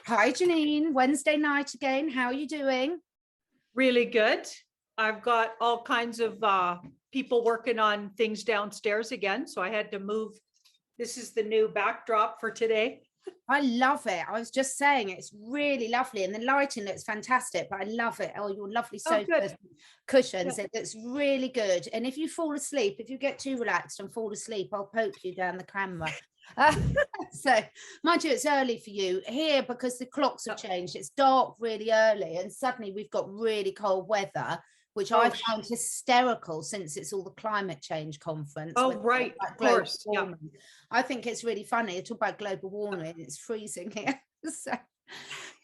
Hi, Janine. Wednesday night again. How are you doing? Really good. I've got all kinds of people working on things downstairs again, so I had to move. This is the new backdrop for today. I love it. I was just saying it's really lovely and the lighting looks fantastic, but I love it. Oh, your lovely sofa cushions. Yeah. It looks really good. And if you fall asleep, if you get too relaxed and fall asleep, I'll poke you down the camera. So mind you, it's early for you here because the clocks have changed. It's dark really early and suddenly we've got really cold weather, which I found hysterical since it's all the climate change conference. Oh, right, of course. Yeah. I think it's really funny. It's all about global warming. It's freezing here. So,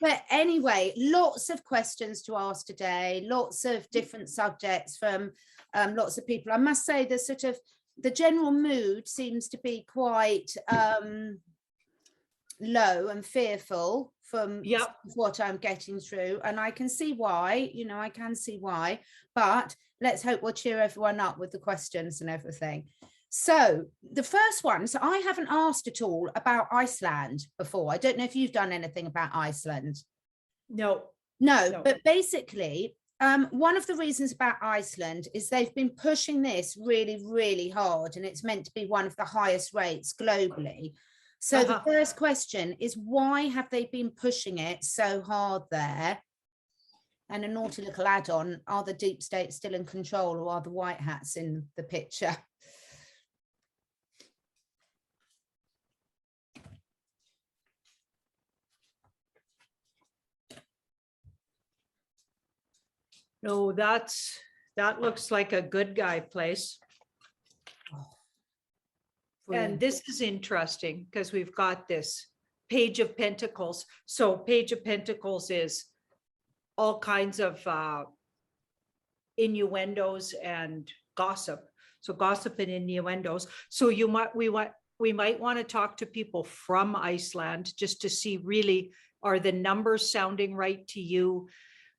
but anyway, lots of questions to ask today, lots of different subjects from lots of people. I must say the general mood seems to be quite low and fearful from what I'm getting through, and I can see why, I can see why, but let's hope we'll cheer everyone up with the questions and everything. So the first one, so I haven't asked at all about Iceland before. I don't know if you've done anything about Iceland. No, but basically one of the reasons about Iceland is they've been pushing this really, really hard, and it's meant to be one of the highest rates globally. So the first question is, why have they been pushing it so hard there? And a naughty little add-on, are the deep state still in control, or are the white hats in the picture? No, that looks like a good guy place. And this is interesting because we've got this Page of Pentacles. So Page of Pentacles is all kinds of innuendos and gossip. So gossip and innuendos. So we might want to talk to people from Iceland just to see, really, are the numbers sounding right to you?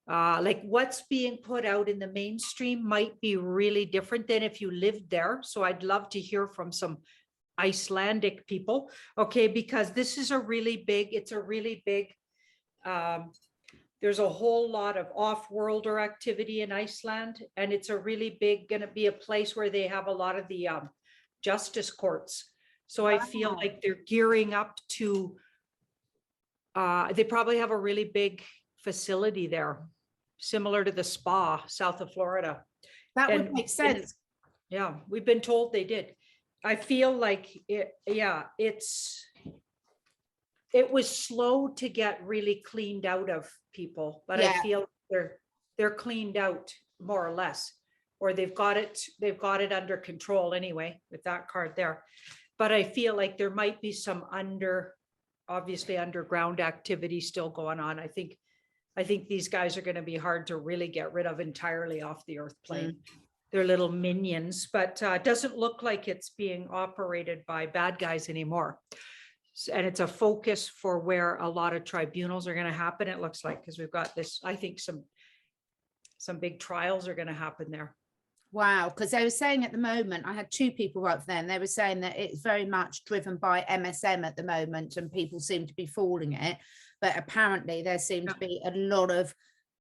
Like what's being put out in the mainstream might be really different than if you lived there. So I'd love to hear from some Icelandic people, okay, because this is it's a really big, there's a whole lot of off-worlder activity in Iceland, and it's a really big, going to be a place where they have a lot of the justice courts. So I feel like they're gearing up to, they probably have a really big facility there, similar to the spa south of Florida. That would make sense. Yeah, we've been told they did. I feel like it was slow to get really cleaned out of people, but I feel they're cleaned out more or less, or they've got it under control anyway with that card there. But I feel like there might be some obviously underground activity still going on. I think these guys are going to be hard to really get rid of entirely off the earth plane. They're little minions, but it doesn't look like it's being operated by bad guys anymore. And it's a focus for where a lot of tribunals are going to happen, it looks like, because we've got this, I think some big trials are going to happen there. Wow, because they were saying at the moment, I had two people up there, and they were saying that it's very much driven by MSM at the moment, and people seem to be falling it. But apparently there seem to be a lot of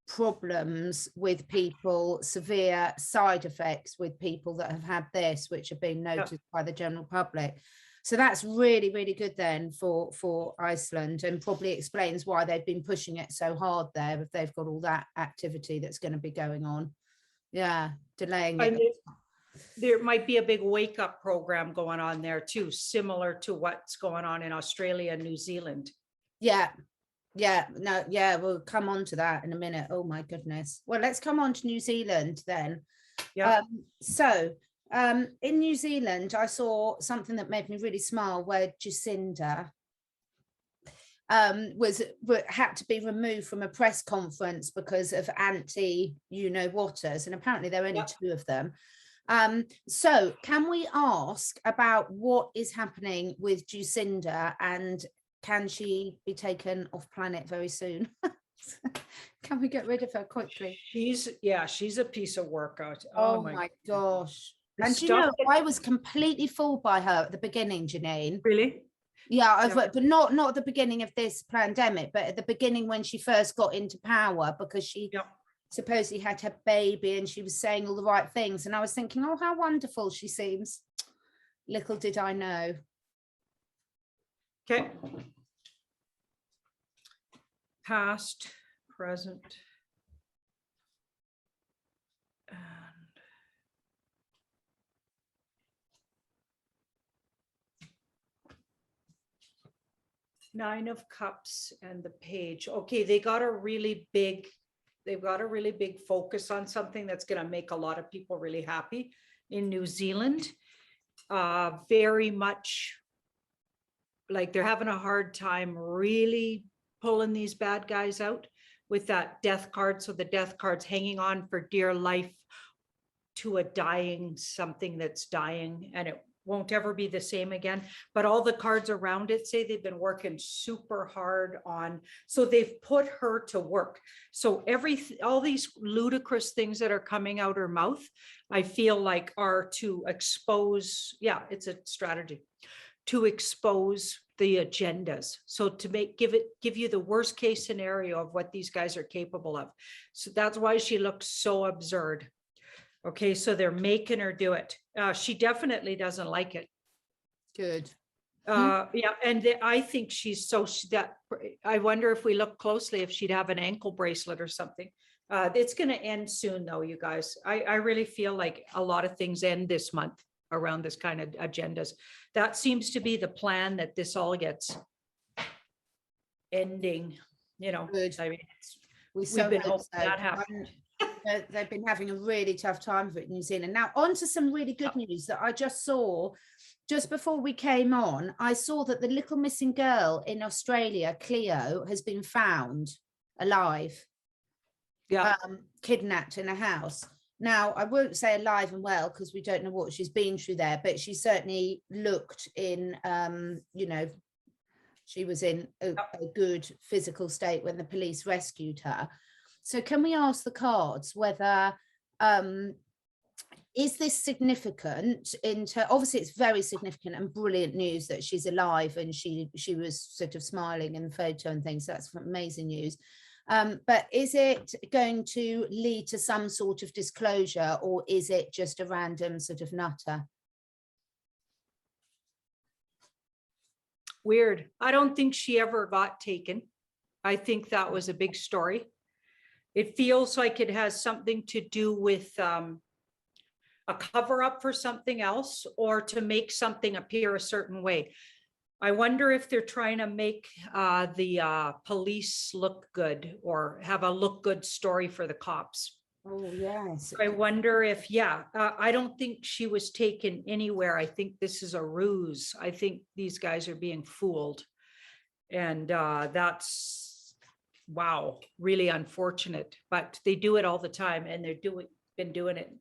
problems with people, severe side effects with people that have had this, which have been noticed by the general public. So that's really, really good then for Iceland, and probably explains why they've been pushing it so hard there, if they've got all that activity that's going to be going on. Yeah, delaying it. There might be a big wake-up program going on there too, similar to what's going on in Australia and New Zealand. We'll come on to that in a minute. Oh my goodness. Well, let's come on to New Zealand then. In New Zealand, I saw something that made me really smile, where Jacinda had to be removed from a press conference because of anti-you-know-whatters, and apparently there are only two of them. So can we ask about what is happening with Jacinda, and can she be taken off planet very soon? Can we get rid of her quickly? She's a piece of work. Oh my gosh. And you know, I was completely fooled by her at the beginning, Janine. Really? Yeah, I've but not at the beginning of this pandemic, but at the beginning when she first got into power, because she supposedly had her baby and she was saying all the right things. And I was thinking, oh, how wonderful she seems. Little did I know. Okay. Past, present. And Nine of Cups and the Page. Okay, they've got a really big focus on something that's going to make a lot of people really happy in New Zealand. Very much like they're having a hard time really pulling these bad guys out with that death card. So the death card's hanging on for dear life to a dying something that's dying, and it won't ever be the same again. But all the cards around it say they've been working super hard on, so they've put her to work. So all these ludicrous things that are coming out her mouth, I feel like are to expose, it's a strategy to expose the agendas. So to give you the worst case scenario of what these guys are capable of. So that's why she looks so absurd. Okay, so they're making her do it. She definitely doesn't like it. Good. Yeah, and I think I wonder if we look closely if she'd have an ankle bracelet or something. It's going to end soon, though, you guys. I really feel like a lot of things end this month around this kind of agendas. That seems to be the plan, that this all gets ending. You know, good. I mean, we've been hoping that happened. They've been having a really tough time of it in New Zealand. Now, on to some really good news that I just saw just before we came on. I saw that the little missing girl in Australia, Cleo, has been found alive, kidnapped in a house. Now, I won't say alive and well because we don't know what she's been through there, but she certainly looked in, she was in a good physical state when the police rescued her. So can we ask the cards whether, is this significant obviously it's very significant and brilliant news that she's alive and she was sort of smiling in the photo and things. So that's amazing news. But is it going to lead to some sort of disclosure, or is it just a random sort of nutter? Weird. I don't think she ever got taken. I think that was a big story. It feels like it has something to do with a cover up for something else, or to make something appear a certain way. I wonder if they're trying to make the police look good, or have a look good story for the cops. Oh, yes. I wonder if, I don't think she was taken anywhere. I think this is a ruse. I think these guys are being fooled. And that's, wow, really unfortunate, but they do it all the time, and been doing it,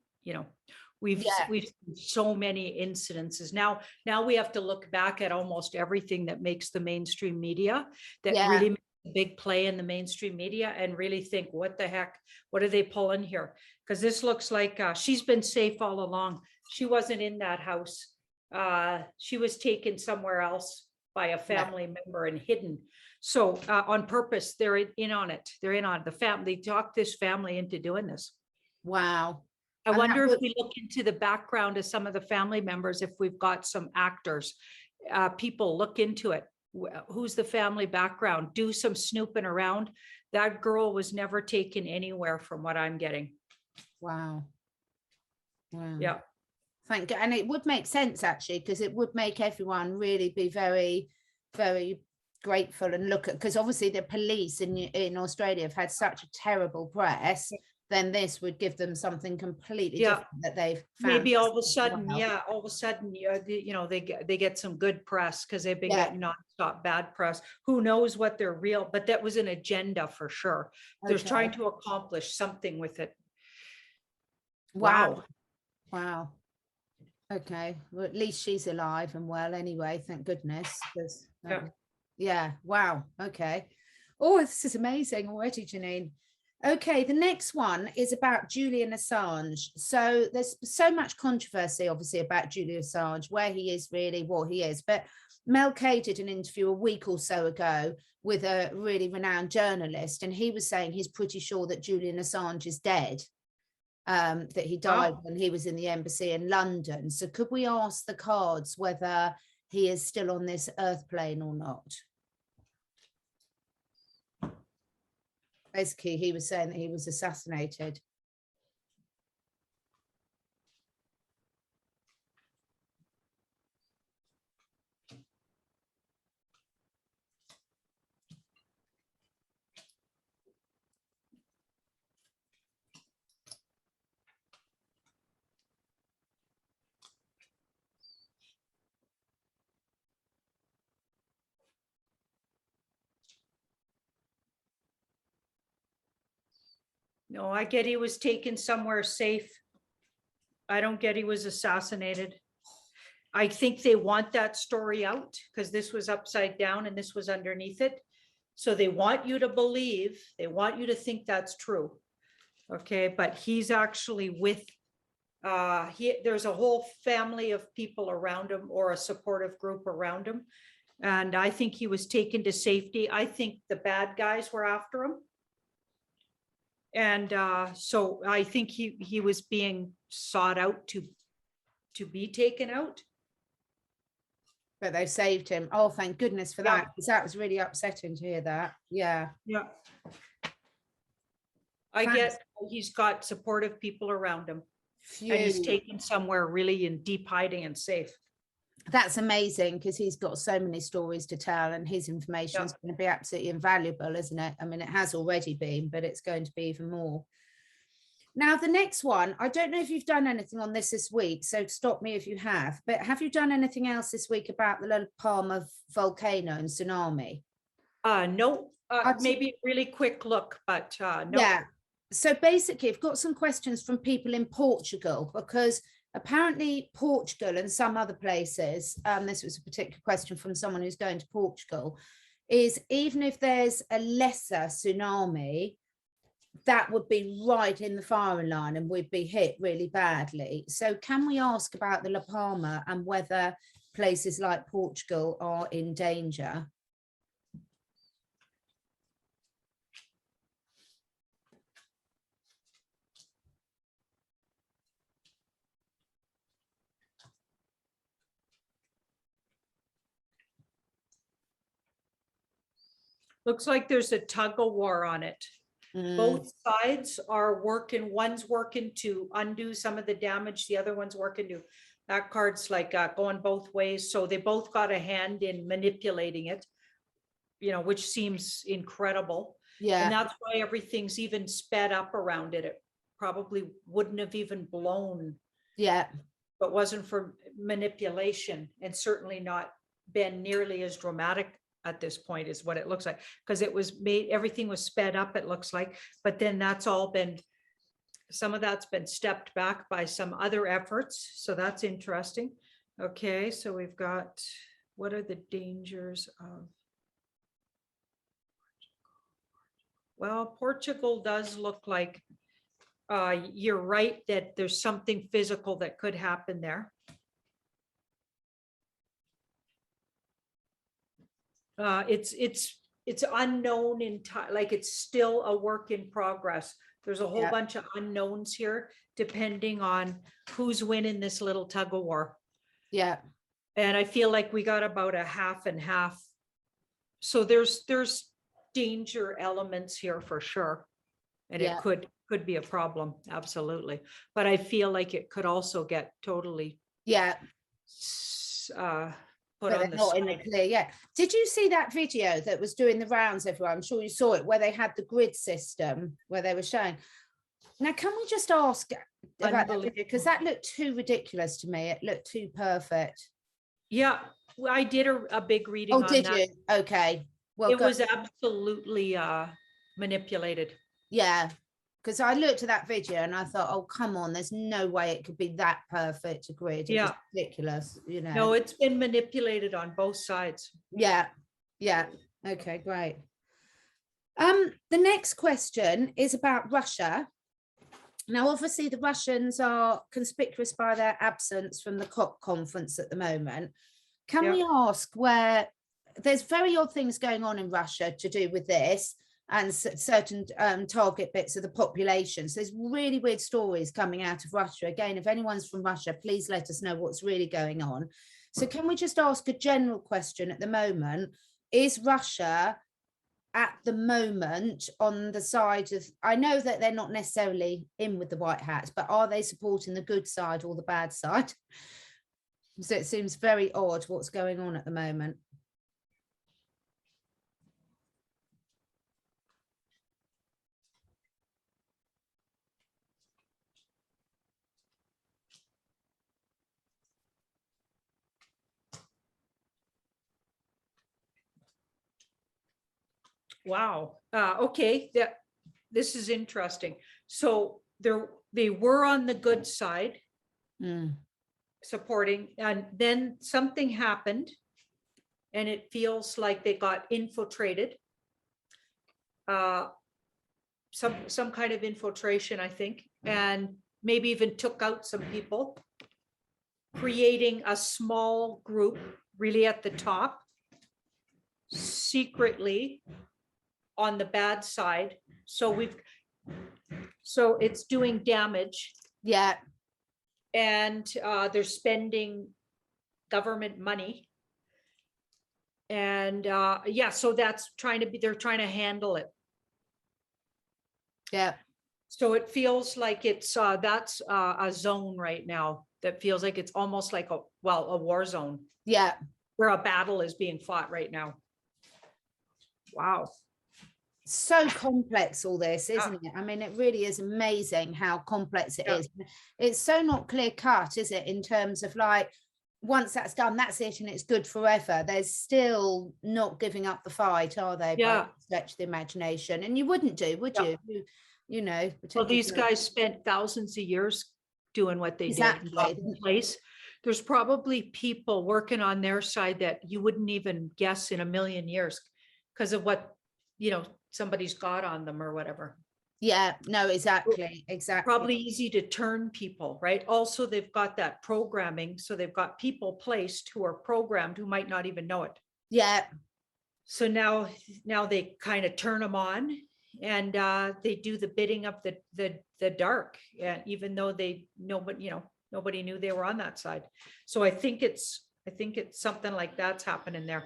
we've seen so many incidences. Now we have to look back at almost everything that makes the mainstream media, that really makes a big play in the mainstream media, and really think, what the heck, what are they pulling here? Because this looks like she's been safe all along. She wasn't in that house. She was taken somewhere else by a family member and hidden. So on purpose, they're in on it. They're in on the family. They talked this family into doing this. Wow. I wonder if we look into the background of some of the family members, if we've got some actors, people look into it. Who's the family background? Do some snooping around. That girl was never taken anywhere from what I'm getting. Wow. Wow. Yeah. Thank you. And it would make sense, actually, because it would make everyone really be very, very grateful and look at, because obviously the police in Australia have had such a terrible press. Then this would give them something completely different that they've found. Maybe all of a sudden, all of a sudden, they get some good press because they've been getting nonstop bad press. Who knows what they're real, but that was an agenda for sure. They're trying to accomplish something with it. Wow. Okay, well, at least she's alive and well anyway, thank goodness. Wow. Okay. Oh, this is amazing already, Janine. Okay, the next one is about Julian Assange. So there's so much controversy, obviously, about Julian Assange, where he is really, what he is. But Mel K did an interview a week or so ago with a really renowned journalist, and he was saying he's pretty sure that Julian Assange is dead, that he died when he was in the embassy in London. So could we ask the cards whether he is still on this earth plane or not? Basically, he was saying that he was assassinated. No, I get he was taken somewhere safe. I don't get he was assassinated. I think they want that story out because this was upside down and this was underneath it. So they want you to believe, they want you to think that's true. Okay, but he's actually with, there's a whole family of people around him or a supportive group around him. And I think he was taken to safety. I think the bad guys were after him. And so I think he was being sought out to be taken out. But they saved him. Oh, thank goodness for that, because that was really upsetting to hear that. Yeah. Yeah. I get he's got supportive people around him. Phew. And he's taken somewhere really in deep hiding and safe. That's amazing, because he's got so many stories to tell, and his information is going to be absolutely invaluable, isn't it? I mean, it has already been, but it's going to be even more. Now, the next one, I don't know if you've done anything on this week, so stop me if you have, but have you done anything else this week about the Palma volcano and tsunami? No, maybe a really quick look, but no. Yeah. So basically, I've got some questions from people in Portugal, because apparently Portugal and some other places, this was a particular question from someone who's going to Portugal, is even if there's a lesser tsunami, that would be right in the firing line and we'd be hit really badly. So can we ask about the La Palma and whether places like Portugal are in danger? Looks like there's a tug of war on it. Both sides are working. One's working to undo some of the damage. The other one's working to, that card's like going both ways. So they both got a hand in manipulating it, you know, which seems incredible. Yeah. And that's why everything's even sped up around it. It probably wouldn't have even blown. Yeah. But wasn't for manipulation, and certainly not been nearly as dramatic at this point is what it looks like, because it was made, everything was sped up, it looks like, but then that's all been, some of that's been stepped back by some other efforts. So that's interesting. Okay, so we've got, what are the dangers of, well, Portugal does look like, you're right that there's something physical that could happen there. It's unknown in time, like it's still a work in progress. There's a whole bunch of unknowns here, depending on who's winning this little tug of war. Yeah. And I feel like we got about a half and half. So there's danger elements here for sure. And it could be a problem. Absolutely. But I feel like it could also get totally put on the not side. in the clear. Yeah. Did you see that video that was doing the rounds everywhere? I'm sure you saw it, where they had the grid system where they were showing. Now, can we just ask about that video? Because that looked too ridiculous to me. It looked too perfect. Yeah, I did a big reading on that. Oh, did you? Okay. Well, it was absolutely manipulated. Yeah. Because I looked at that video and I thought, oh, come on, there's no way it could be that perfect a grid. It was ridiculous, you know. No, it's been manipulated on both sides. Yeah. Yeah. Okay, great. The next question is about Russia. Now, obviously, the Russians are conspicuous by their absence from the COP conference at the moment. Can we ask where there's very odd things going on in Russia to do with this and certain target bits of the population? So there's really weird stories coming out of Russia. Again, if anyone's from Russia, please let us know what's really going on. So can we just ask a general question at the moment? Is Russia at the moment on the side of, I know that they're not necessarily in with the white hats, but are they supporting the good side or the bad side? So it seems very odd what's going on at the moment. Wow. Okay. This is interesting. So they were on the good side, supporting, and then something happened, and it feels like they got infiltrated. Some kind of infiltration, I think, and maybe even took out some people, creating a small group really at the top, secretly on the bad side. So it's doing damage. Yeah. And they're spending government money. And yeah, so that's they're trying to handle it. Yeah. So it feels like it's that's a zone right now that feels like it's almost like a war zone. Yeah. Where a battle is being fought right now. Wow. So complex, all this, isn't it? I mean, it really is amazing how complex it is. It's so not clear cut, is it, in terms of like, once that's done, that's it, and it's good forever. There's still not giving up the fight, are they? Yeah. Stretch the imagination. And you wouldn't do, would you? You know. Well, these guys spent thousands of years doing what they did in place. There's probably people working on their side that you wouldn't even guess in a million years because of what, somebody's got on them or whatever. Yeah, no, exactly. Probably easy to turn people, right? Also, they've got that programming. So they've got people placed who are programmed who might not even know it. Yeah. So now they kind of turn them on, and they do the bidding of the dark, even though nobody knew they were on that side. So I think it's something like that's happening there.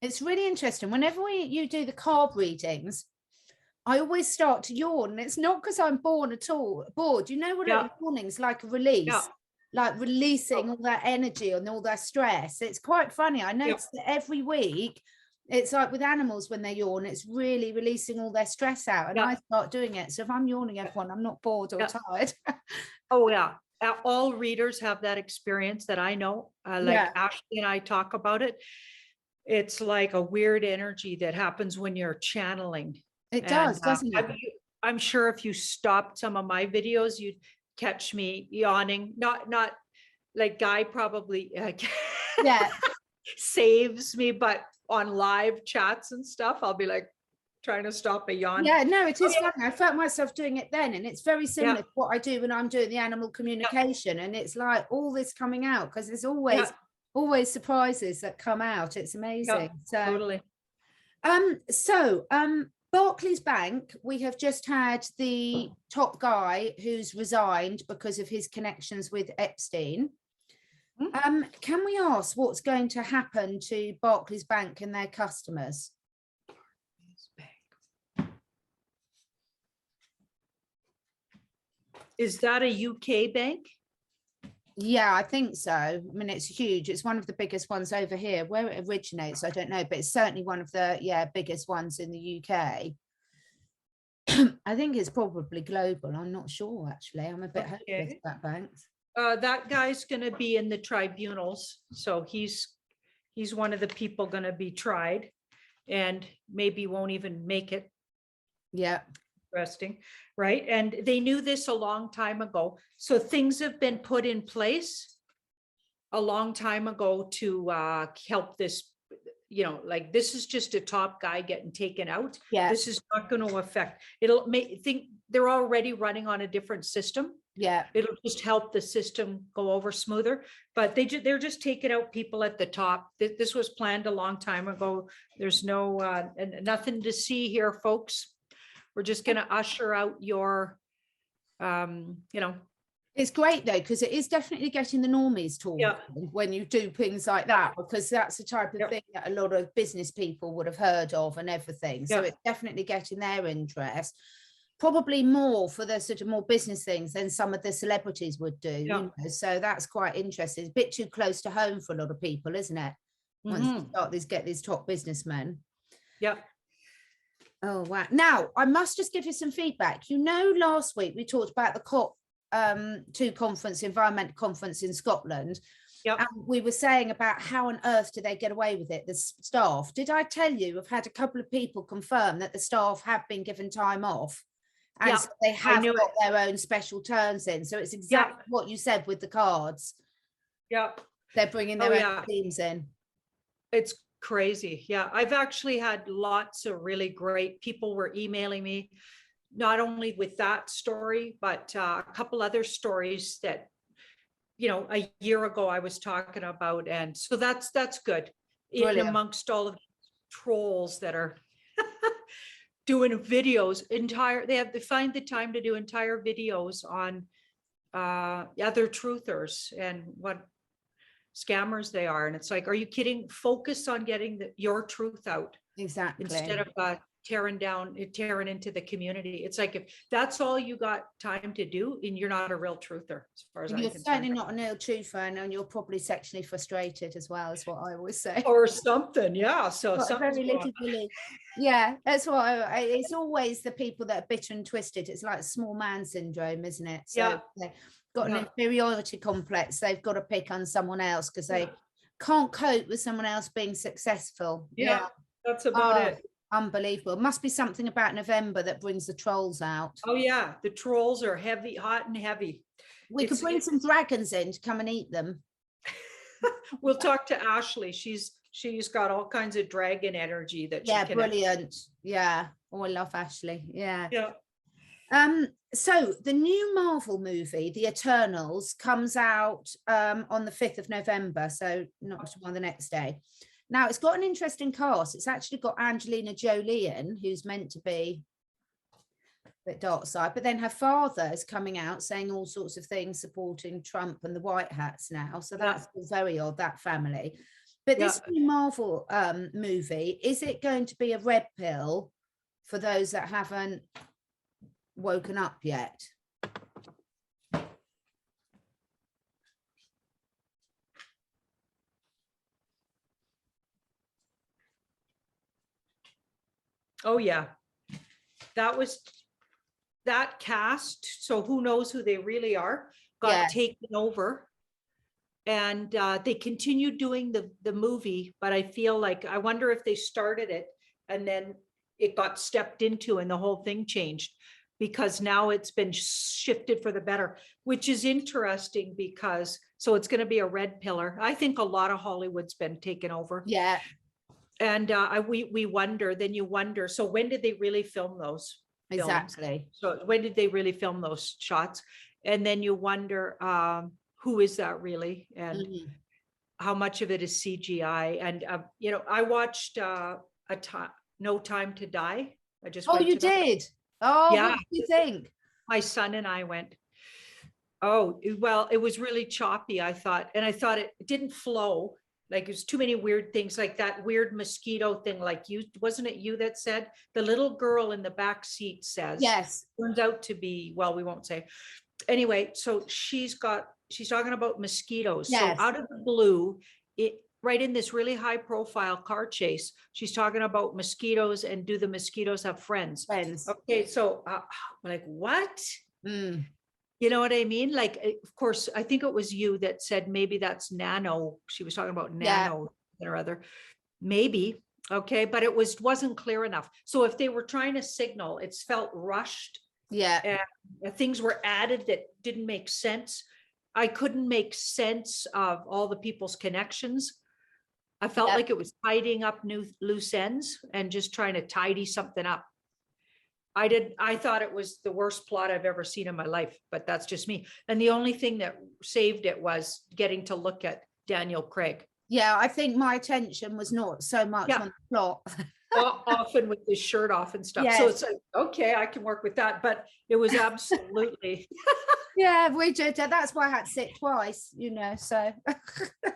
It's really interesting. Whenever you do the card readings, I always start to yawn. And it's not because I'm bored. You know what yawning is like, a release, like releasing all that energy and all that stress. It's quite funny. I notice that every week, it's like with animals when they yawn, it's really releasing all their stress out. And I start doing it. So if I'm yawning, everyone, I'm not bored or tired. Oh, yeah. All readers have that experience that I know. Ashley and I talk about it. It's like a weird energy that happens when you're channeling. It does, doesn't it? I'm sure if you stopped some of my videos, you'd catch me yawning. Not like Guy probably saves me, but on live chats and stuff, I'll be like trying to stop a yawn. Yeah, no, it is funny. I felt myself doing it then, and it's very similar to what I do when I'm doing the animal communication, and it's like all this coming out because there's always surprises that come out. It's amazing. Totally. Barclays Bank, we have just had the top guy who's resigned because of his connections with Epstein. Can we ask what's going to happen to Barclays Bank and their customers? Is that a UK bank? Yeah, I think so. I mean, it's huge. It's one of the biggest ones over here. Where it originates, I don't know, but it's certainly one of the biggest ones in the UK. I think it's probably global. I'm not sure, actually. I'm a bit hopeless about banks. That guy's going to be in the tribunals. So he's one of the people going to be tried and maybe won't even make it. Yeah. Interesting, right? And they knew this a long time ago. So things have been put in place a long time ago to help this you know, like this is just a top guy getting taken out. Yeah. This is not going to affect, it'll think they're already running on a different system. Yeah. It'll just help the system go over smoother, but they're just taking out people at the top. This was planned a long time ago. There's no, nothing to see here, folks. We're just going to usher out your, you know. It's great though, because it is definitely getting the normies talking Yeah. when you do things like that, because that's the type of thing that a lot of business people would have heard of and everything. So it's definitely getting their interest, probably more for the sort of more business things than some of the celebrities would do. You know? So that's quite interesting. It's a bit too close to home for a lot of people, isn't it? Once you start get these top businessmen. Yeah. Oh wow. Now I must just give you some feedback. You know, last week we talked about the COP2 conference, environmental conference in Scotland. Yep. And we were saying about how on earth did they get away with it, the staff. Did I tell you I've had a couple of people confirm that the staff have been given time off, and so they have got their own special turns in? So it's exactly what you said with the cards. Yeah, they're bringing their own teams in. It's crazy. Yeah, I've actually had lots of really great people were emailing me, not only with that story, but a couple other stories that, you know, a year ago I was talking about. And so that's good. Brilliant. In amongst all of the trolls that are doing videos, they find the time to do entire videos on other truthers and what scammers they are. And it's like, are you kidding? Focus on getting your truth out. Exactly. Instead of tearing into the community. It's like, if that's all you got time to do, and you're not a real truther, as far as I'm concerned. You're certainly not a real truther, and you're probably sexually frustrated as well, is what I always say. Or something, yeah. So very little belief. Yeah, that's what it's always the people that are bitter and twisted. It's like small man syndrome, isn't it? So they've got an inferiority complex. They've got to pick on someone else because they can't cope with someone else being successful. Yeah, that's about it. Unbelievable. Must be something about November that brings the trolls out. Oh yeah, the trolls are heavy, hot and heavy. We could bring some dragons in to come and eat them. We'll talk to Ashley. She's got all kinds of dragon energy that she can. Brilliant. Yeah. Oh, I love Ashley. Yeah. Yeah. So the new Marvel movie, The Eternals, comes out on the 5th of November. So not on the next day. Now, it's got an interesting cast. It's actually got Angelina Jolie in, who's meant to be a bit dark side, but then her father is coming out saying all sorts of things, supporting Trump and the White Hats now. So that's very odd, that family. But this new Marvel movie, is it going to be a red pill for those that haven't woken up yet? Oh yeah, that cast, so who knows who they really are, got taken over, and they continued doing the movie, but I feel like, I wonder if they started it and then it got stepped into and the whole thing changed, because now it's been shifted for the better, which is interesting, because so it's going to be a red pillar. I think a lot of Hollywood's been taken over. Yeah. And we wonder, then you wonder, so when did they really film those films? Exactly. So when did they really film those shots? And then you wonder, who is that really? And how much of it is CGI? And, you know, I watched No Time to Die. I just went you did? Oh, yeah. What do you think? My son and I went. Oh, well, it was really choppy, I thought. And I thought it didn't flow. Like, there's too many weird things, like that weird mosquito thing. Like, wasn't it you that said, the little girl in the back seat says, yes, turns out to be, well, we won't say. Anyway, so she's talking about mosquitoes. Yes. So out of the blue, right in this really high profile car chase, she's talking about mosquitoes and do the mosquitoes have friends? Okay, so like, what? You know what I mean? Like, of course, I think it was you that said maybe that's nano. She was talking about nano or other, maybe. Okay, but it wasn't clear enough. So if they were trying to signal, it's felt rushed. Yeah, and things were added that didn't make sense. I couldn't make sense of all the people's connections. I felt like it was tidying up new loose ends and just trying to tidy something up. I thought it was the worst plot I've ever seen in my life, but that's just me. And the only thing that saved it was getting to look at Daniel Craig. Yeah, I think my attention was not so much on the plot. Often with his shirt off and stuff. So it's like, okay, I can work with that, but it was absolutely. Yeah, we did. That's why I had to sit twice, you know, so.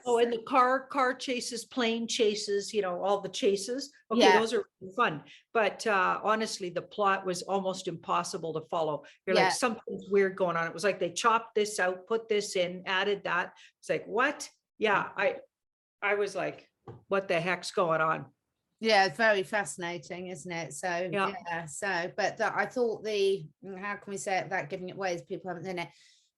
Oh, and the car chases, plane chases, you know, all the chases. Okay, those are fun. But honestly, the plot was almost impossible to follow. You're like, something's weird going on. It was like they chopped this out, put this in, added that. It's like, what? Yeah, I was like, what the heck's going on? Yeah, it's very fascinating, isn't it? So but I thought how can we say it without giving it away as people haven't seen it,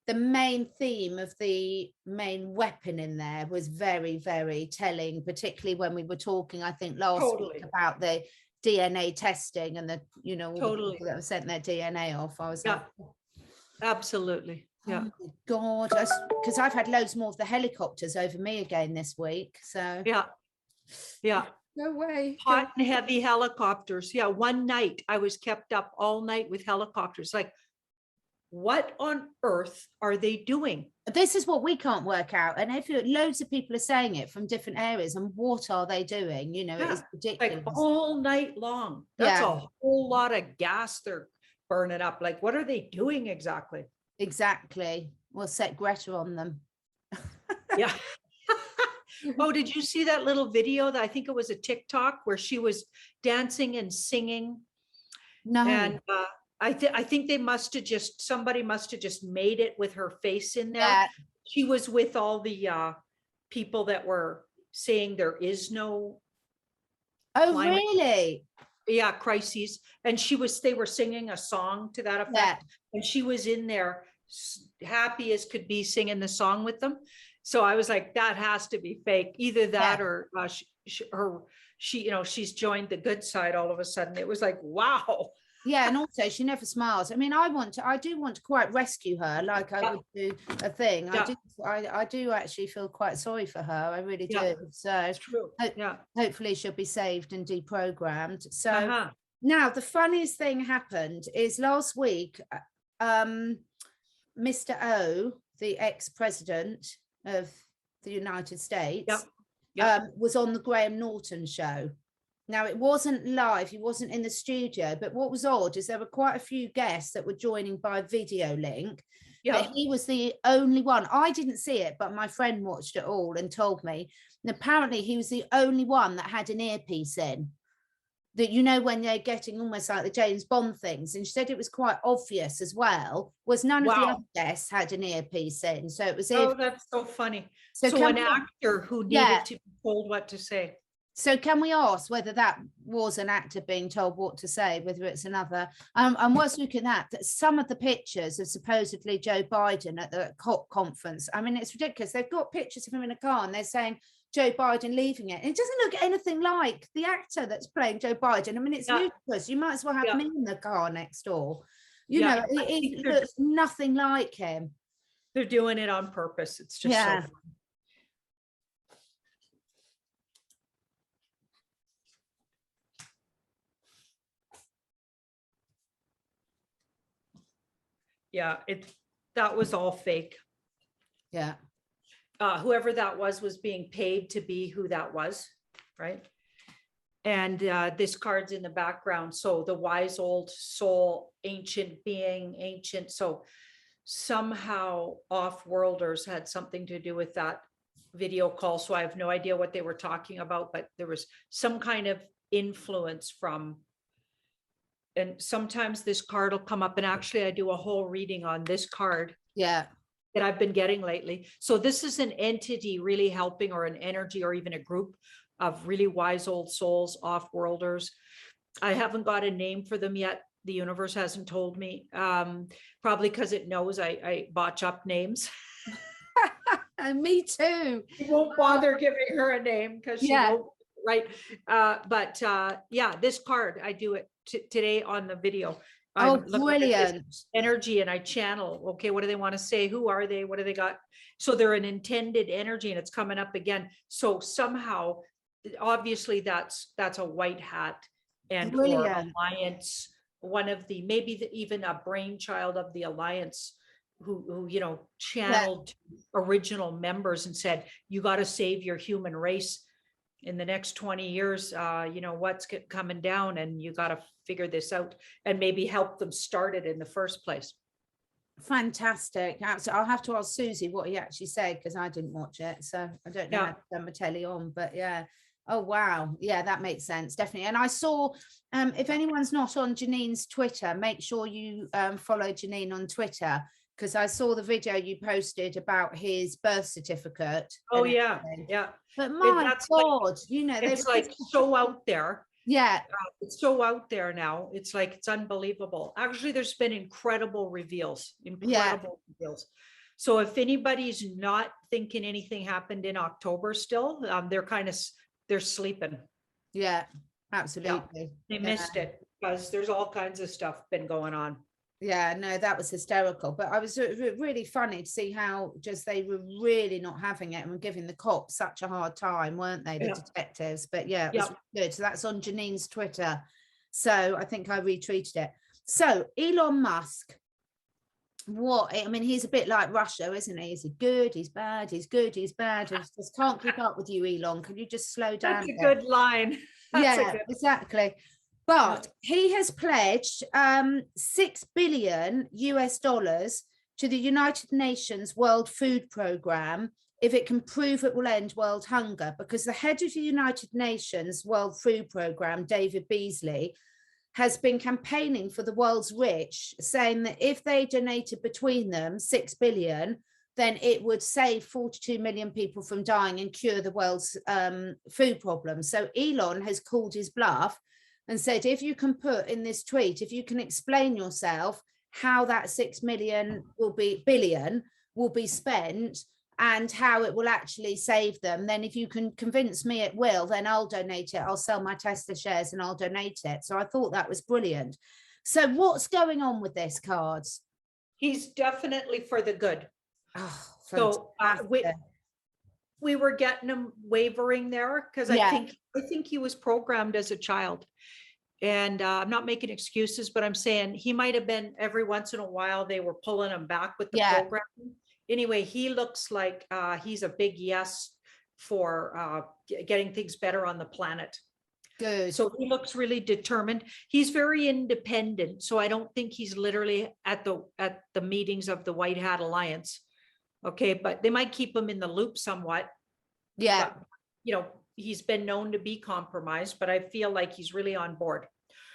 the main theme of the main weapon in there was very, very telling, particularly when we were talking, I think last week, about the DNA testing and the, you know, all the people that have sent their DNA off. I was like, absolutely. Yeah. Oh my God, because I've had loads more of the helicopters over me again this week. So yeah. No way. Hot and heavy helicopters. Yeah. One night I was kept up all night with helicopters. Like, what on earth are they doing? This is what we can't work out. And if loads of people are saying it from different areas, and what are they doing? You know, it is ridiculous. Like all night long. That's a whole lot of gas they're burning up. Like, what are they doing exactly? Exactly. We'll set Greta on them. Yeah. Oh, did you see that little video that I think it was a TikTok where she was dancing and singing? No. And I think somebody must have just made it with her face in there. Yeah. She was with all the people that were saying there is no. Oh, really? Yeah, crises. And they were singing a song to that effect. And she was in there happy as could be singing the song with them. So I was like, that has to be fake. Either that or she, you know, she's joined the good side all of a sudden. It was like, wow. Yeah, and also she never smiles. I mean, I do want to quite rescue her, like I would do a thing. I do actually feel quite sorry for her. I really do. So it's true. Hopefully she'll be saved and deprogrammed. So now the funniest thing happened is last week, Mr. O, the ex-president of the United States, was on the Graham Norton show. Now, it wasn't live, he wasn't in the studio, but what was odd is there were quite a few guests that were joining by video link. But he was the only one. I didn't see it, but my friend watched it all and told me. And apparently he was the only one that had an earpiece in. That, you know, when they're getting almost like the James Bond things, and she said it was quite obvious as well, was none of the other guests had an earpiece in. So it was. Oh, that's so funny. So an actor who needed to be told what to say. So can we ask whether that was an actor being told what to say, whether it's another? And what's looking at that some of the pictures of supposedly Joe Biden at the COP conference. I mean, it's ridiculous. They've got pictures of him in a car and they're saying Joe Biden leaving it. It doesn't look anything like the actor that's playing Joe Biden. I mean, it's ludicrous. You might as well have me in the car next door. You know, it looks nothing like him. They're doing it on purpose. It's just so funny. Yeah, that was all fake. Yeah. Whoever that was being paid to be who that was, right? And this card's in the background. So the wise old soul, ancient being, ancient. So somehow off-worlders had something to do with that video call. So I have no idea what they were talking about, but there was some kind of influence from. And sometimes this card will come up, and actually I do a whole reading on this card that I've been getting lately. So this is an entity really helping, or an energy, or even a group of really wise old souls, off-worlders. I haven't got a name for them yet. The universe hasn't told me, probably because it knows I botch up names. And me too. You won't bother giving her a name because she won't, right? But this card, I do it today on the video. Oh, brilliant. Energy, and I channel, okay, what do they want to say? Who are they? What do they got? So they're an intended energy, and it's coming up again. So somehow obviously that's a white hat and or Brilliant. alliance, one of the, maybe even a brainchild of the alliance who you know, channeled original members and said, you got to save your human race in the next 20 years. You know, what's coming down, and you got to figure this out, and maybe help them start it in the first place. Fantastic. So I'll have to ask Susie what he actually said, because I didn't watch it, so I don't know how to turn my telly on, but yeah. Oh wow, yeah, that makes sense, definitely. And I saw, if anyone's not on Janine's Twitter, make sure you follow Janine on Twitter, because I saw the video you posted about his birth certificate. Oh yeah, yeah. But my God, like, you know, it's like so out there. Yeah, it's so out there now. It's like, it's unbelievable. Actually, there's been incredible reveals. So if anybody's not thinking anything happened in October still, they're sleeping. Yeah, absolutely. They missed it, because there's all kinds of stuff been going on. Yeah, no, that was hysterical. But I was really funny to see how just they were really not having it and were giving the cops such a hard time, weren't they, the detectives? But yeah, it was good. So that's on Janine's Twitter. So I think I retweeted it. So Elon Musk, I mean, he's a bit like Russia, isn't he? Is he good? He's bad. He's good. He's bad. I just can't keep up with you, Elon. Can you just slow down? That's a good line. Exactly. But he has pledged $6 billion to the United Nations World Food Programme if it can prove it will end world hunger, because the head of the United Nations World Food Programme, David Beasley, has been campaigning for the world's rich, saying that if they donated between them $6 billion, then it would save 42 million people from dying and cure the world's food problems. So Elon has called his bluff and said, if you can put in this tweet, if you can explain yourself how that 6 billion will be spent and how it will actually save them, then if you can convince me it will, then I'll donate it. I'll sell my Tesla shares and I'll donate it. So I thought that was brilliant. So what's going on with this, Cards? He's definitely for the good. Oh, so we were getting him wavering there, because I think he was programmed as a child. And I'm not making excuses, but I'm saying he might have been, every once in a while they were pulling him back with the program. Anyway, he looks like he's a big yes for getting things better on the planet. Good. So he looks really determined. He's very independent. So I don't think he's literally at the meetings of the White Hat Alliance. Okay, but they might keep him in the loop somewhat. Yeah. But, you know, he's been known to be compromised, but I feel like he's really on board.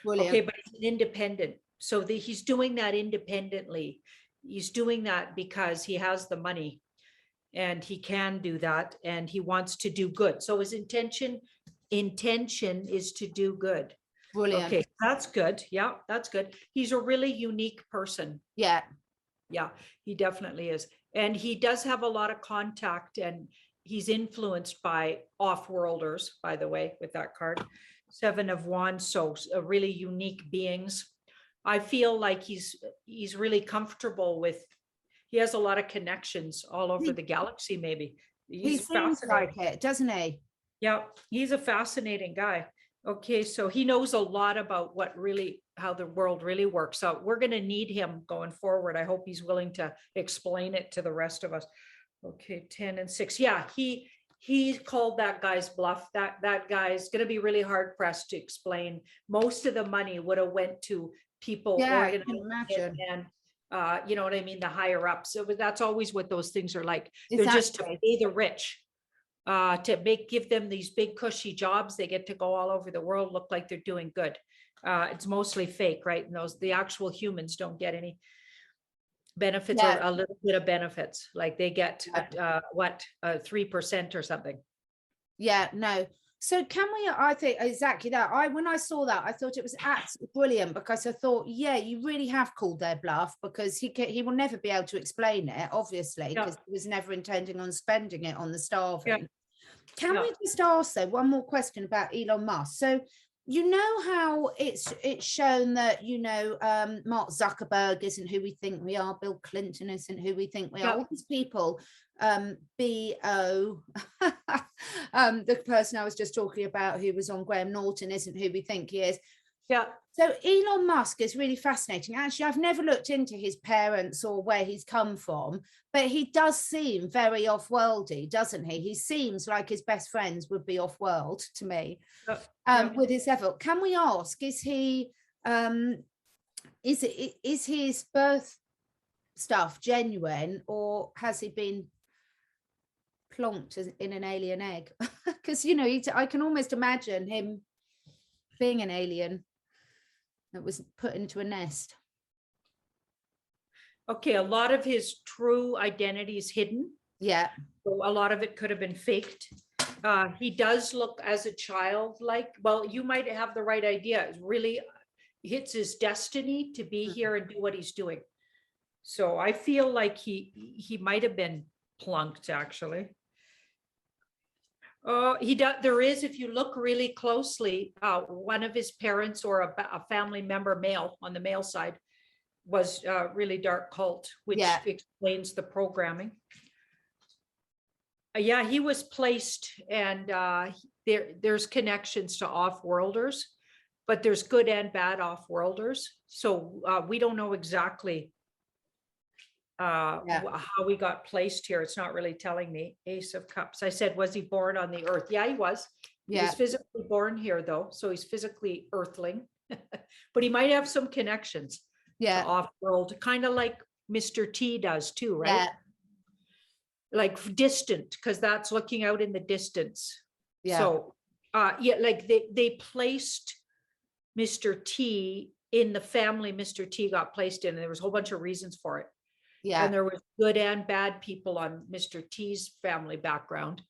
Brilliant. Okay, but he's independent. So he's doing that independently. He's doing that because he has the money and he can do that, and he wants to do good. So his intention is to do good. Brilliant. Okay, that's good. Yeah, that's good. He's a really unique person. Yeah. Yeah, he definitely is. And he does have a lot of contact, and he's influenced by off-worlders, by the way, with that card. 7 of Wands, so really unique beings. I feel like he's really comfortable with, he has a lot of connections all over the galaxy, maybe. He seems like it, doesn't he? Yeah, he's a fascinating guy. Okay, so he knows a lot about how the world really works. So we're going to need him going forward. I hope he's willing to explain it to the rest of us. Okay, 10 and 6. Yeah, he called that guy's bluff. That guy's going to be really hard pressed to explain. Most of the money would have went to people. Yeah, I can imagine. And you know what I mean, the higher ups. So that's always what those things are like. They're just to pay the rich, to give them these big cushy jobs. They get to go all over the world, look like they're doing good. It's mostly fake, right? And the actual humans don't get any benefits, or a little bit of benefits. Like they get 3% or something. Yeah, no. So I think exactly that. When I saw that, I thought it was absolutely brilliant, because I thought, yeah, you really have called their bluff, because he will never be able to explain it, obviously, because he was never intending on spending it on the starving. Can we just ask though one more question about Elon Musk? So you know how it's shown that, you know, Mark Zuckerberg isn't who we think we are, Bill Clinton isn't who we think we are, all these people, B.O. The person I was just talking about who was on Graham Norton isn't who we think he is. Yeah. So Elon Musk is really fascinating. Actually, I've never looked into his parents or where he's come from, but he does seem very off-worldy, doesn't he? He seems like his best friends would be off-world to me. With his level. Can we ask, is he is his birth stuff genuine, or has he been plonked in an alien egg? Because, you know, I can almost imagine him being an alien that was put into a nest. Okay, a lot of his true identity is hidden. Yeah. So a lot of it could have been faked. He does look as a child, like, well, you might have the right idea. It really hits his destiny to be here and do what he's doing. So I feel like he might have been plunked, actually. He does. There is, if you look really closely, one of his parents or a family member, male on the male side, was really dark cult, which explains the programming. Yeah, he was placed, and there's connections to off-worlders, but there's good and bad off-worlders. So we don't know exactly how he got placed here. It's not really telling me. Ace of Cups. I said, was he born on the earth? Yeah, he was. He was physically born here, though, so he's physically earthling, but he might have some connections to off-world, kind of like Mr. T does too, right? Yeah. Like distant, because that's looking out in the distance. Yeah. So like they placed Mr. T in the family Mr. T got placed in, and there was a whole bunch of reasons for it. Yeah. And there was good and bad people on Mr. T's family background.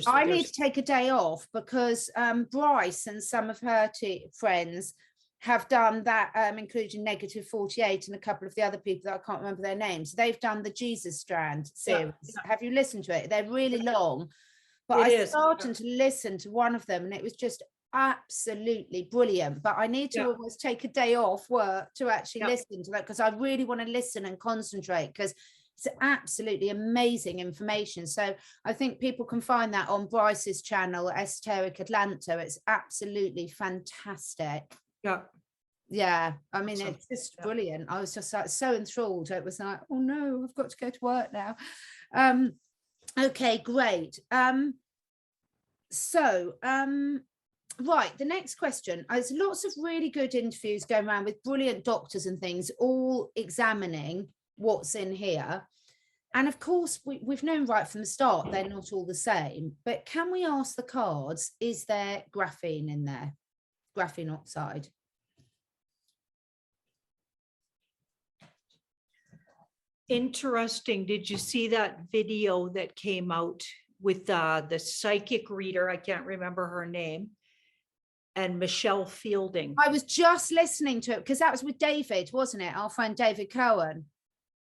I need to take a day off because Bryce and some of her friends have done that, including Negative 48 and a couple of the other people that I can't remember their names. They've done the Jesus Strand series. Have you listened to it? They're really long, but I started to listen to one of them and it was just absolutely brilliant. But I need to always take a day off work to actually listen to that, because I really want to listen and concentrate, because it's absolutely amazing information. So I think people can find that on Bryce's channel, Esoteric Atlanta. It's absolutely fantastic. Yeah, I mean, it's just brilliant. I was just like so enthralled. It was like, oh no, I've got to go to work now. Okay, great. Right, the next question. There's lots of really good interviews going around with brilliant doctors and things, all examining what's in here. And of course, we've known right from the start they're not all the same. But can we ask the cards, is there graphene in there? Graphene oxide. Interesting. Did you see that video that came out with the psychic reader? I can't remember her name. And Michelle Fielding. I was just listening to it because that was with David, wasn't it? Our friend David Cohen.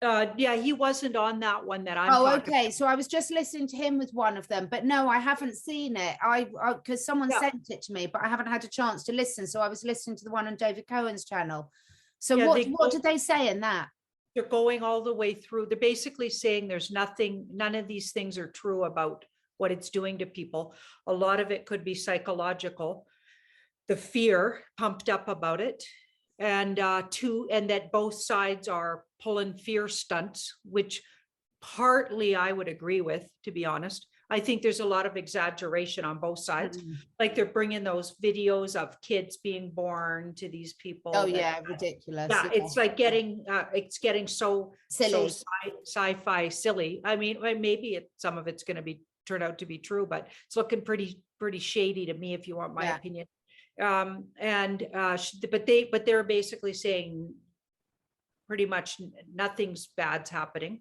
Yeah, he wasn't on that one that I'm talking about. So I was just listening to him with one of them, but no, I haven't seen it. I because someone sent it to me, but I haven't had a chance to listen. So I was listening to the one on David Cohen's channel. So what did they say in that? They're going all the way through. They're basically saying there's none of these things are true about what it's doing to people. A lot of it could be psychological, the fear pumped up about it, and that both sides are pulling fear stunts, which partly I would agree with, to be honest. I think there's a lot of exaggeration on both sides. Like they're bringing those videos of kids being born to these people. Oh yeah, ridiculous. Yeah, it's like getting so silly, so sci-fi silly. I mean, maybe some of it's going to turn out to be true, but it's looking pretty shady to me, if you want my opinion. But they're basically saying pretty much nothing's bad's happening,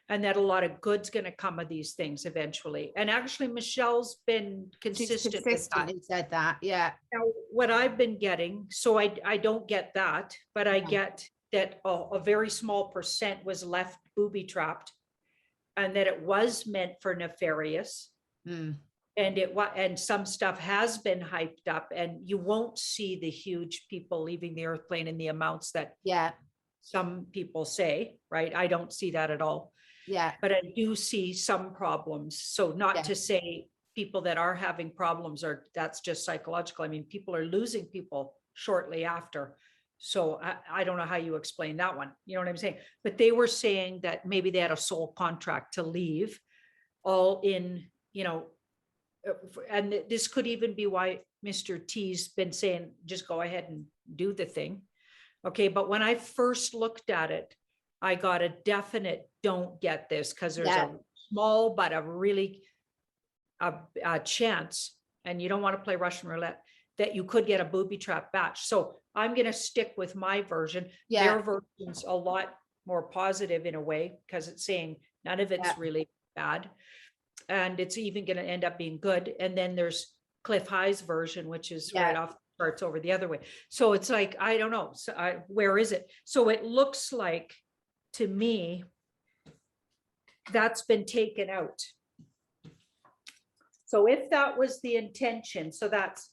and that a lot of good's going to come of these things eventually. And actually, Michelle's been consistent with that. Said that, yeah. Now, what I've been getting, so I don't get that, but I get that a very small percent was left booby trapped, and that it was meant for nefarious. and some stuff has been hyped up, and you won't see the huge people leaving the earth plane in the amounts that some people say, right? I don't see that at all. Yeah. But I do see some problems. So not to say people that are having problems that's just psychological. I mean, people are losing people shortly after. So I don't know how you explain that one. You know what I'm saying? But they were saying that maybe they had a sole contract to leave all in, you know, and this could even be why Mr. T's been saying, just go ahead and do the thing. Okay. But when I first looked at it, I got a definite don't get this, because there's a small, but a really a chance, and you don't want to play Russian roulette, that you could get a booby trap batch. So I'm going to stick with my version. Their version's a lot more positive in a way, because it's saying none of it's really bad. And it's even going to end up being good. And then there's Cliff High's version, which is right off the charts over the other way. So it's like, I don't know. So where is it? So it looks like, to me, that's been taken out. So if that was the intention, so that's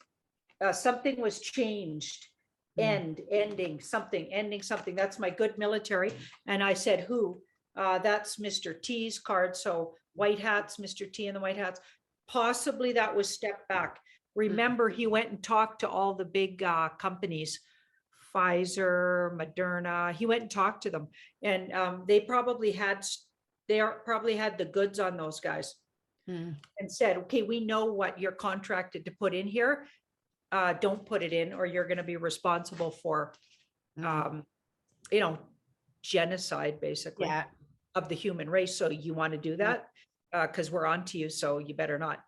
something was changed, ending something, that's my good military. And I said, who? That's Mr. T's card. So white hats, Mr. T and the white hats. Possibly that was stepped back. Remember, he went and talked to all the big companies, Pfizer, Moderna. He went and talked to them, and they probably had the goods on those guys, and said, okay, we know what you're contracted to put in here. Don't put it in, or you're going to be responsible for, you know, genocide, basically, of the human race. So you want to do that? Because we're on to you, so you better not.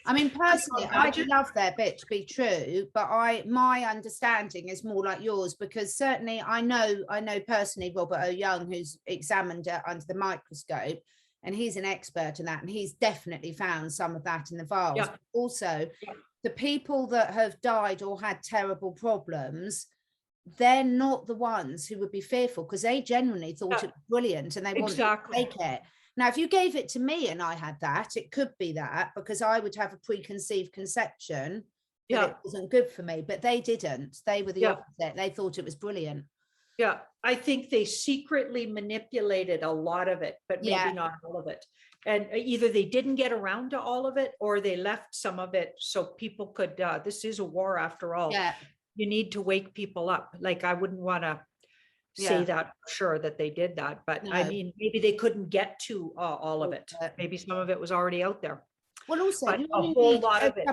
I mean, personally, I'd love their bit to be true, but my understanding is more like yours, because certainly I know personally Robert O. Young, who's examined it under the microscope, and he's an expert in that, and he's definitely found some of that in the vials. Also, the people that have died or had terrible problems, they're not the ones who would be fearful, because they genuinely thought it was brilliant and they wanted to take it. Now, if you gave it to me and I had that, it could be that, because I would have a preconceived conception that it wasn't good for me, but they didn't. They were the opposite. They thought it was brilliant. Yeah, I think they secretly manipulated a lot of it, but maybe not all of it. And either they didn't get around to all of it, or they left some of it so people could, this is a war after all. You need to wake people up. Like, I wouldn't want to say that for sure that they did that, but I mean, maybe they couldn't get to all of it. Maybe some of it was already out there. Well, also, a whole lot of it.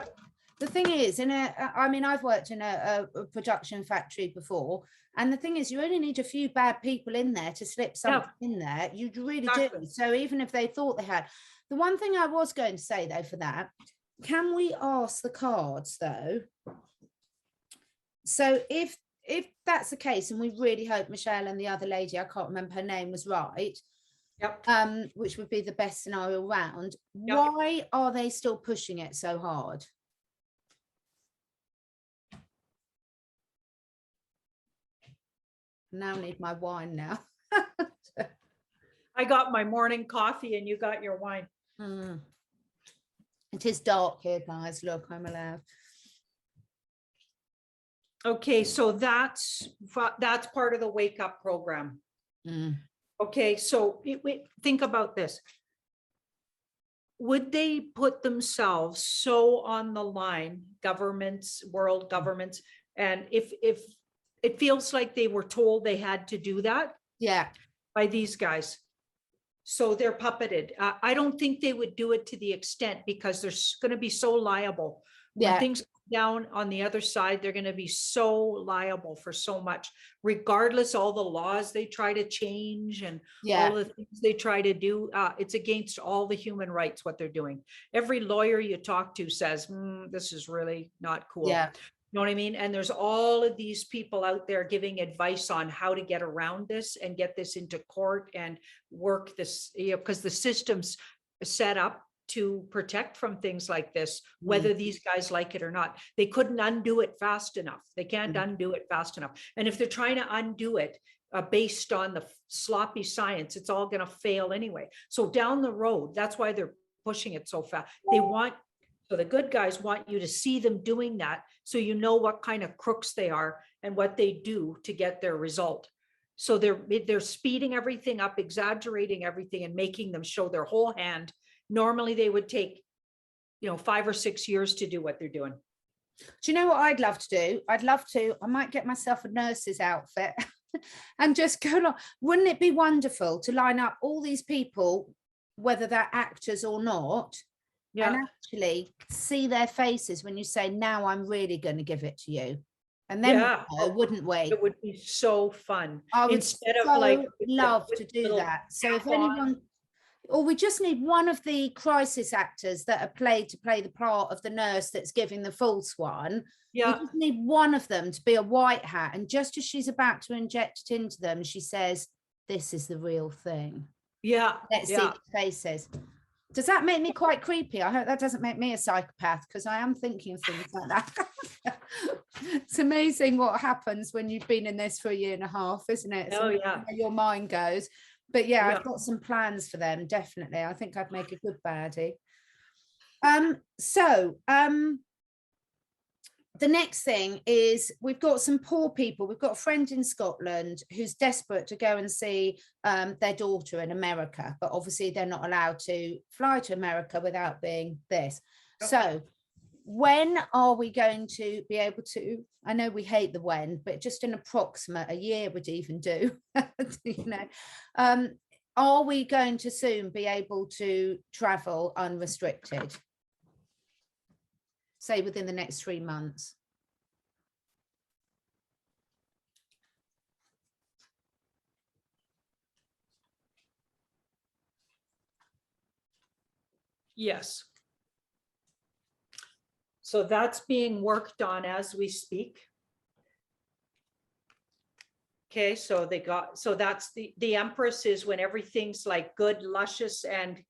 The thing is, I mean, I've worked in a production factory before, and the thing is, you only need a few bad people in there to slip something in there. You really do. So even if they thought they had, the one thing I was going to say though, for that, can we ask the cards though? So if that's the case, and we really hope Michelle and the other lady, I can't remember her name, was right, which would be the best scenario around, why are they still pushing it so hard? Now I need my wine now. I got my morning coffee and you got your wine. It is dark here, guys. Look, I'm allowed. Okay, so that's part of the wake up program. Okay, so think about this. Would they put themselves so on the line, governments, world governments, and if it feels like they were told they had to do that by these guys, so they're puppeted. I don't think they would do it to the extent, because they're going to be so liable when things down on the other side. They're going to be so liable for so much, regardless all the laws they try to change and all the things they try to do. It's against all the human rights what they're doing. Every lawyer you talk to says this is really not cool. You know what I mean? And there's all of these people out there giving advice on how to get around this and get this into court and work this, because the system's set up to protect from things like this, whether these guys like it or not. They couldn't undo it fast enough. They can't undo it fast enough. And if they're trying to undo it based on the sloppy science, it's all going to fail anyway. So down the road, that's why they're pushing it so fast. So the good guys want you to see them doing that, so you know what kind of crooks they are and what they do to get their result. So they're speeding everything up, exaggerating everything, and making them show their whole hand. Normally they would take, 5 or 6 years to do what they're doing. Do you know what I'd love to do? I might get myself a nurse's outfit and just go on. Wouldn't it be wonderful to line up all these people, whether they're actors or not, and actually see their faces when you say, now I'm really going to give it to you. And then wouldn't we? It would be so fun. I would love to do that. So if anyone, or we just need one of the crisis actors that are to play the part of the nurse that's giving the false one. We just need one of them to be a white hat, and just as she's about to inject it into them, she says, "This is the real thing." Let's see the faces. Does that make me quite creepy? I hope that doesn't make me a psychopath, because I am thinking of things like that. It's amazing what happens when you've been in this for 1.5 years, isn't it? It's where your mind goes. But I've got some plans for them, definitely. I think I'd make a good baddie. The next thing is, we've got some poor people. We've got a friend in Scotland who's desperate to go and see their daughter in America, but obviously they're not allowed to fly to America without being this. So when are we going to be able to, I know we hate the when, but just an approximate, a year would even do, are we going to soon be able to travel unrestricted? Say within the next 3 months. Yes. So that's being worked on as we speak. Okay, so that's the Empress is when everything's like good, luscious, and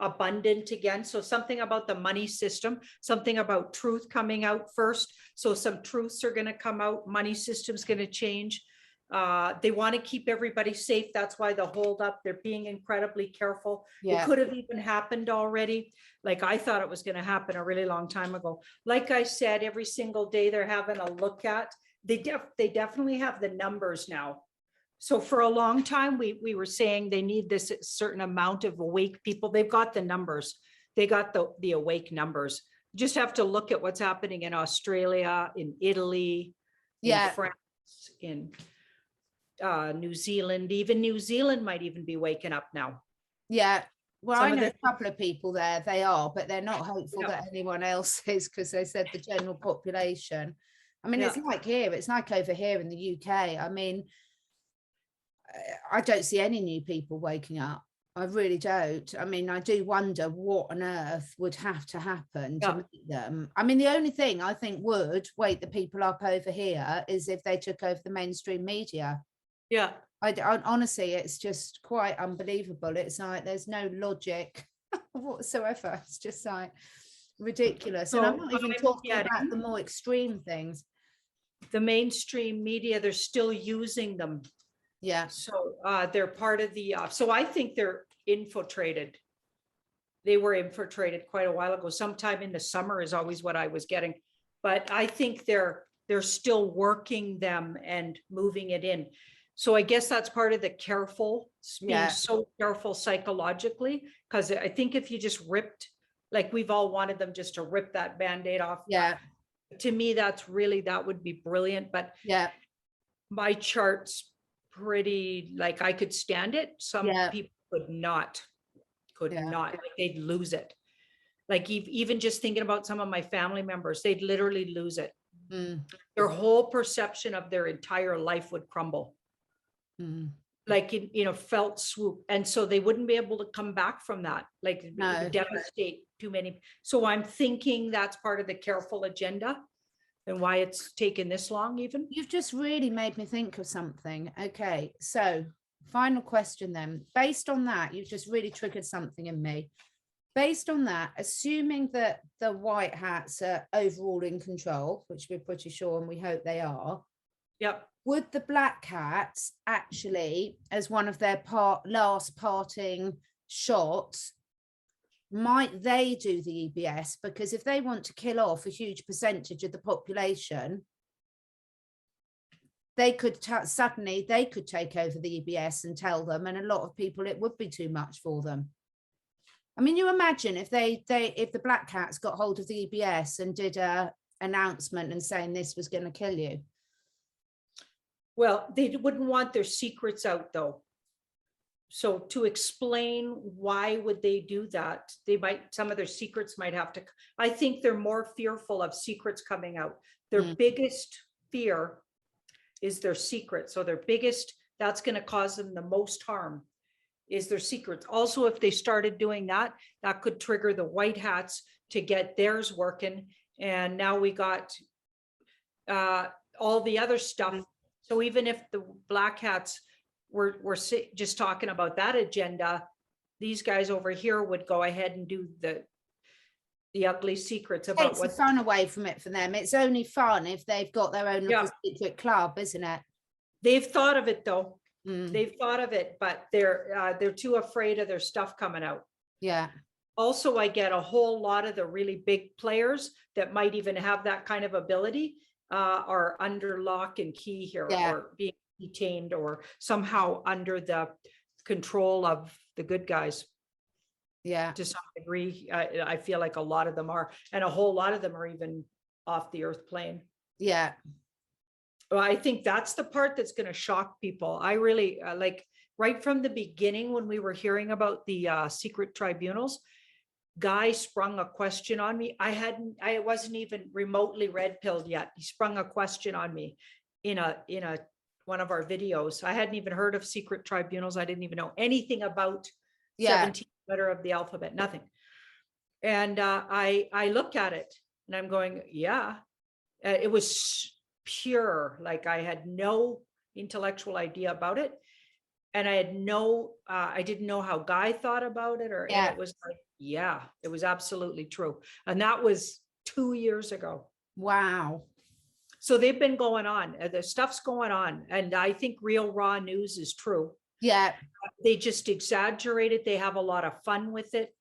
abundant again. So something about the money system, something about truth coming out first. So some truths are going to come out. Money system's going to change. They want to keep everybody safe. That's why the hold up. They're being incredibly careful. It could have even happened already. Like I thought it was going to happen a really long time ago. Like I said, every single day they're having a look at. They definitely have the numbers now. So for a long time, we were saying they need this certain amount of awake people. They've got the numbers. They got the awake numbers. You just have to look at what's happening in Australia, in Italy, in France, in New Zealand. Even New Zealand might even be waking up now. Well, I know a couple of people there. They are, but they're not hopeful that anyone else is, because they said the general population. I mean, it's like here. It's like over here in the UK. I mean, I don't see any new people waking up. I really don't. I mean, I do wonder what on earth would have to happen to meet them. I mean, the only thing I think would wake the people up over here is if they took over the mainstream media. I honestly, it's just quite unbelievable. It's like there's no logic whatsoever. It's just like ridiculous. And I'm not even talking about the more extreme things. The mainstream media, they're still using them. So they're part of the, so I think they're infiltrated. They were infiltrated quite a while ago. Sometime in the summer is always what I was getting. But I think they're still working them and moving it in. So I guess that's part of the careful, being so careful psychologically, because I think if you just ripped, like we've all wanted them just to rip that Band-Aid off. To me, that would be brilliant. But my chart's pretty, like I could stand it. Some people could not, like they'd lose it. Like even just thinking about some of my family members, they'd literally lose it. Their whole perception of their entire life would crumble. Like in a felt swoop. And so they wouldn't be able to come back from that. Like it would devastate too many. So I'm thinking that's part of the careful agenda and why it's taken this long even. You've just really made me think of something. Okay, so final question then. Based on that, you've just really triggered something in me. Based on that, assuming that the white hats are overall in control, which we're pretty sure and we hope they are, would the black hats actually, as one of their last parting shots, might they do the EBS? Because if they want to kill off a huge percentage of the population, they could suddenly they could take over the EBS and tell them, and a lot of people, it would be too much for them. I mean, you imagine if if the black cats got hold of the EBS and did a announcement and saying this was going to kill you. Well, they wouldn't want their secrets out though. So to explain why would they do that, some of their secrets might have to, I think they're more fearful of secrets coming out. Their biggest fear is their secret. So their biggest, that's going to cause them the most harm, is their secrets. Also, if they started doing that, that could trigger the white hats to get theirs working. And now we got all the other stuff. So even if the black hats were just talking about that agenda, these guys over here would go ahead and do the ugly secrets about what takes the fun away from it for them. It's only fun if they've got their own little secret club, isn't it? They've thought of it though. They've thought of it, but they're too afraid of their stuff coming out. Yeah. Also, I get a whole lot of the really big players that might even have that kind of ability are under lock and key here, or being detained or somehow under the control of the good guys. Yeah. To some degree, I feel like a lot of them are, and a whole lot of them are even off the earth plane. Yeah. Well, I think that's the part that's going to shock people. I really like right from the beginning when we were hearing about the secret tribunals, Guy sprung a question on me. I wasn't even remotely red pilled yet. He sprung a question on me in one of our videos. I hadn't even heard of secret tribunals. I didn't even know anything about 17 letter of the alphabet, nothing. And I look at it and I'm going, yeah, it was pure. Like I had no intellectual idea about it. And I had I didn't know how Guy thought about it, and it was like, yeah, it was absolutely true. And that was 2 years ago. Wow. So they've been going on, the stuff's going on. And I think real raw news is true. Yeah. They just exaggerate it. They have a lot of fun with it.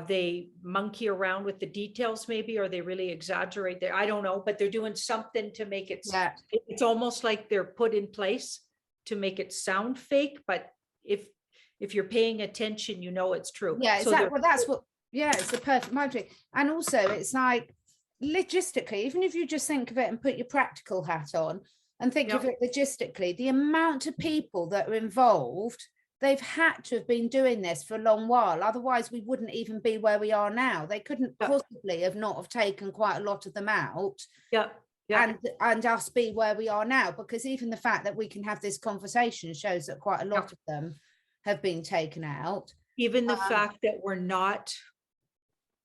They monkey around with the details maybe, or they really exaggerate there. I don't know, but they're doing something to make it, it's almost like they're put in place to make it sound fake. But if you're paying attention, you know it's true. Yeah, so it's the perfect mind. And also it's like logistically, even if you just think of it and put your practical hat on and think of it logistically, the amount of people that are involved, they've had to have been doing this for a long while. Otherwise, we wouldn't even be where we are now. They couldn't possibly have not have taken quite a lot of them out. And us be where we are now, because even the fact that we can have this conversation shows that quite a lot of them have been taken out. Even the fact that we're not,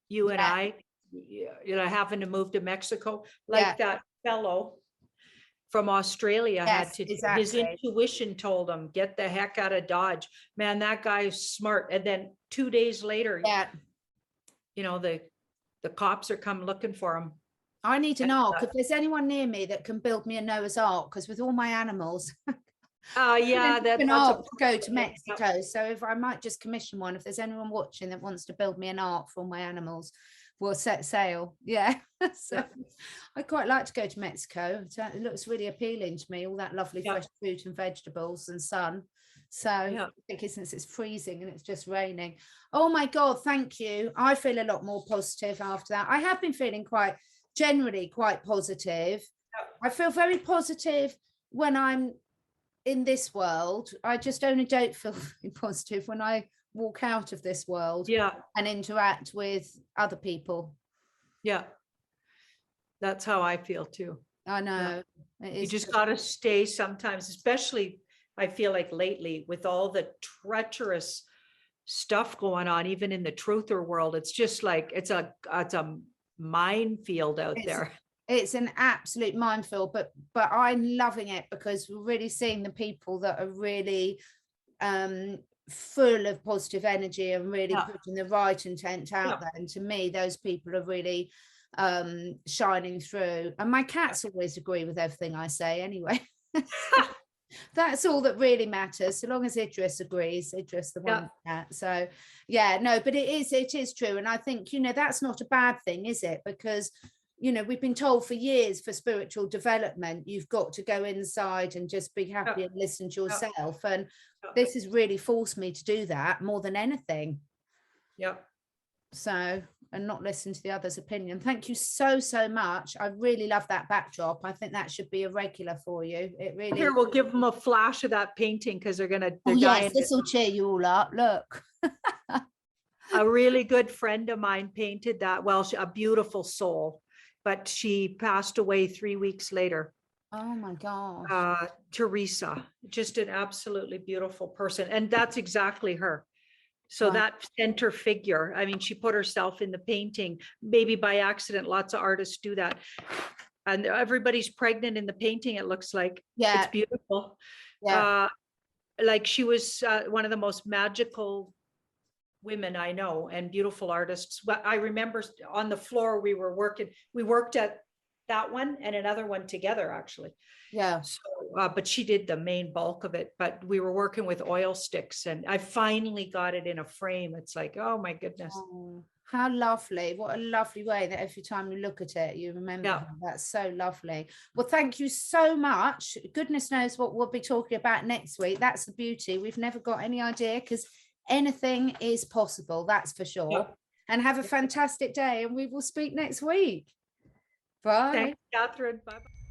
you and I, having to move to Mexico, like that fellow from Australia his intuition told him, get the heck out of Dodge. Man, that guy is smart. And then 2 days later, the cops are come looking for him. I need an ark. If there's anyone near me that can build me a Noah's Ark, because with all my animals, that's to go to Mexico. So if I might just commission one, if there's anyone watching that wants to build me an ark for my animals, we'll set sail. So I quite like to go to Mexico. It looks really appealing to me, all that lovely fresh fruit and vegetables and sun. So I think since it's freezing and it's just raining. Oh my God, thank you. I feel a lot more positive after that. I have been feeling generally quite positive. I feel very positive when I'm in this world. I just only don't feel positive when I walk out of this world and interact with other people. That's how I feel too. I know. You just got to stay sometimes, especially I feel like lately with all the treacherous stuff going on, even in the truther world. It's just like it's a minefield out there. It's an absolute minefield, but I'm loving it because we're really seeing the people that are really full of positive energy and really putting the right intent out there. And to me, those people are really shining through. And my cats always agree with everything I say anyway. That's all that really matters, so long as Idris agrees. Idris the one. So yeah, no, but it is true. And I think, that's not a bad thing, is it? Because we've been told for years, for spiritual development, you've got to go inside and just be happy and listen to yourself. And this has really forced me to do that more than anything. So, and not listen to the other's opinion. Thank you so much. I really love that backdrop. I think that should be a regular for you. It really. Here, we'll give them a flash of that painting, because they're gonna. Oh yes, this will cheer you all up. Look. A really good friend of mine painted that. Well, a beautiful soul, but she passed away 3 weeks later. Oh my gosh. Teresa, just an absolutely beautiful person, and that's exactly her. So that center figure, I mean, she put herself in the painting, maybe by accident. Lots of artists do that. And everybody's pregnant in the painting, it looks like. It's beautiful. Like she was one of the most magical women I know, and beautiful artists. But I remember on the floor we worked at that one and another one together, actually. So, but she did the main bulk of it, but we were working with oil sticks, and I finally got it in a frame. It's like, oh my goodness. Oh, how lovely. What a lovely way that every time you look at it, you remember her. That's so lovely. Well, thank you so much. Goodness knows what we'll be talking about next week. That's the beauty. We've never got any idea, because anything is possible, that's for sure. And have a fantastic day, and we will speak next week. Bye. Thanks, Catherine. Bye-bye.